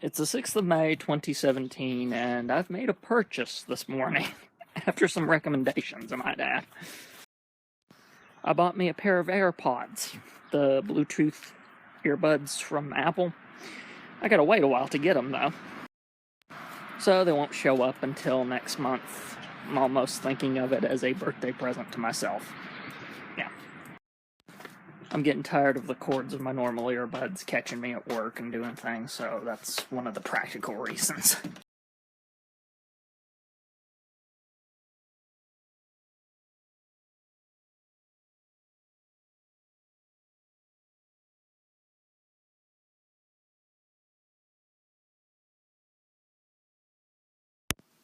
It's the 6th of May, 2017, and I've made a purchase this morning, after some recommendations, I might add. I bought me a pair of AirPods, the Bluetooth earbuds from Apple. I gotta wait a while to get them, though. So they won't show up until next month. I'm almost thinking of it as a birthday present to myself. Yeah. I'm getting tired of the cords of my normal earbuds catching me at work and doing things, so that's one of the practical reasons.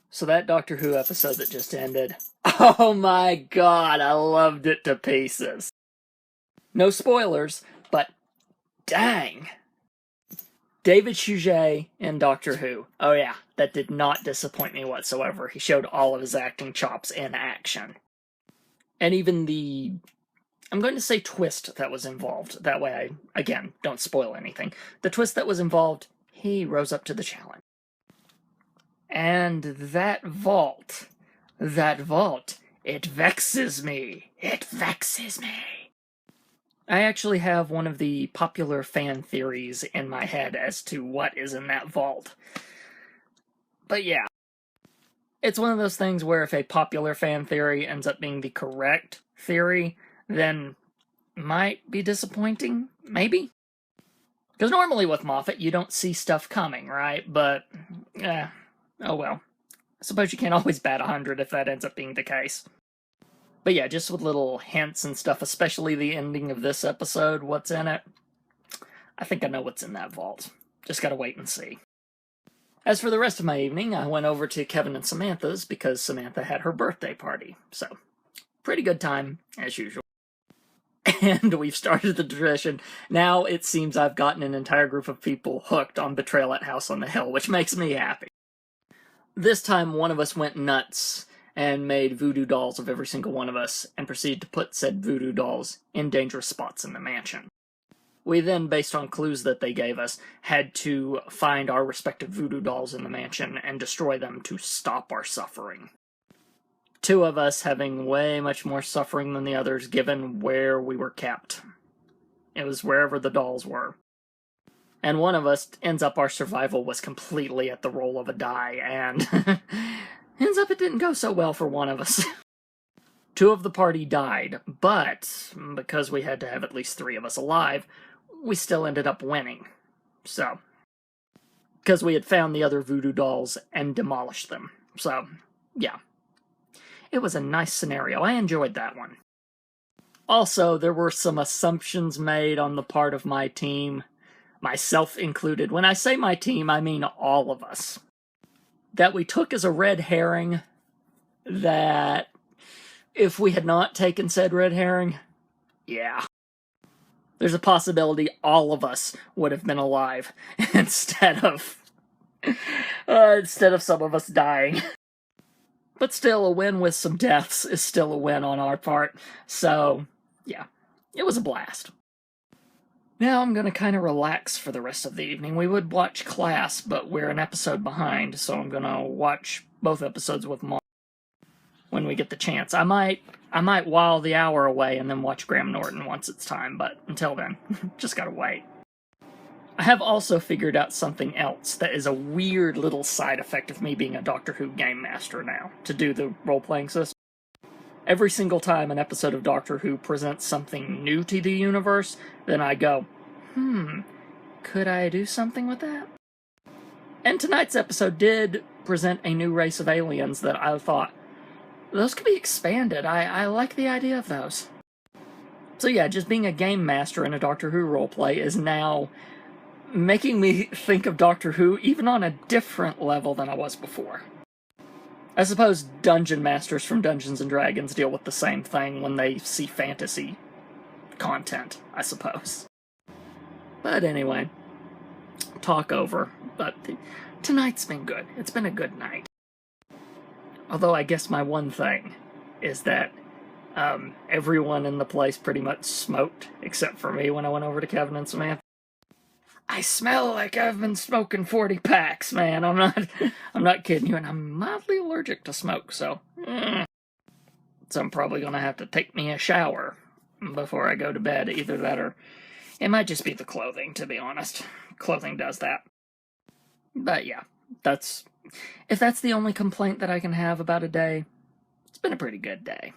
So that Doctor Who episode that just ended, oh my god, I loved it to pieces. No spoilers, but dang. David Suchet in Doctor Who. Oh yeah, that did not disappoint me whatsoever. He showed all of his acting chops in action. And even the, I'm going to say twist that was involved. That way I, again, don't spoil anything. The twist that was involved, he rose up to the challenge. And that vault, it vexes me. It vexes me. I actually have one of the popular fan theories in my head as to what is in that vault. But yeah, it's one of those things where if a popular fan theory ends up being the correct theory, then might be disappointing, maybe? Because normally with Moffat, you don't see stuff coming, right? But, oh well. I suppose you can't always bat 100 if that ends up being the case. But yeah, just with little hints and stuff, especially the ending of this episode, what's in it. I think I know what's in that vault. Just gotta wait and see. As for the rest of my evening, I went over to Kevin and Samantha's because Samantha had her birthday party. So, pretty good time, as usual. And we've started the tradition. Now it seems I've gotten an entire group of people hooked on Betrayal at House on the Hill, which makes me happy. This time, one of us went nuts and made voodoo dolls of every single one of us, and proceeded to put said voodoo dolls in dangerous spots in the mansion. We then, based on clues that they gave us, had to find our respective voodoo dolls in the mansion and destroy them to stop our suffering. Two of us having way much more suffering than the others given where we were kept. It was wherever the dolls were. And one of us ends up our survival was completely at the roll of a die, and ends up it didn't go so well for one of us. Two of the party died, but because we had to have at least 3 of us alive, we still ended up winning. So, because we had found the other voodoo dolls and demolished them. So, yeah. It was a nice scenario. I enjoyed that one. Also, there were some assumptions made on the part of my team, myself included. When I say my team, I mean all of us. That we took as a red herring that if we had not taken said red herring, yeah. There's a possibility all of us would have been alive instead of some of us dying. But still, a win with some deaths is still a win on our part. So, yeah, it was a blast. Now I'm gonna kind of relax for the rest of the evening. We would watch Class, but we're an episode behind, so I'm gonna watch both episodes with Mom when we get the chance. I might while the hour away and then watch Graham Norton once it's time, but until then, just gotta wait. I have also figured out something else that is a weird little side effect of me being a Doctor Who Game Master now, to do the role-playing system. Every single time an episode of Doctor Who presents something new to the universe, then I go, could I do something with that? And tonight's episode did present a new race of aliens that I thought, those could be expanded. I like the idea of those. So yeah, just being a game master in a Doctor Who roleplay is now making me think of Doctor Who even on a different level than I was before. I suppose dungeon masters from Dungeons & Dragons deal with the same thing when they see fantasy content, I suppose. But anyway, talk over. But tonight's been good. It's been a good night. Although I guess my one thing is that everyone in the place pretty much smoked, except for me when I went over to Kevin and Samantha. I smell like I've been smoking 40 packs, man. I'm not kidding you, and I'm mildly allergic to smoke, so I'm probably gonna have to take me a shower before I go to bed. Either that or it might just be the clothing, to be honest. Clothing does that. But yeah, if that's the only complaint that I can have about a day, it's been a pretty good day.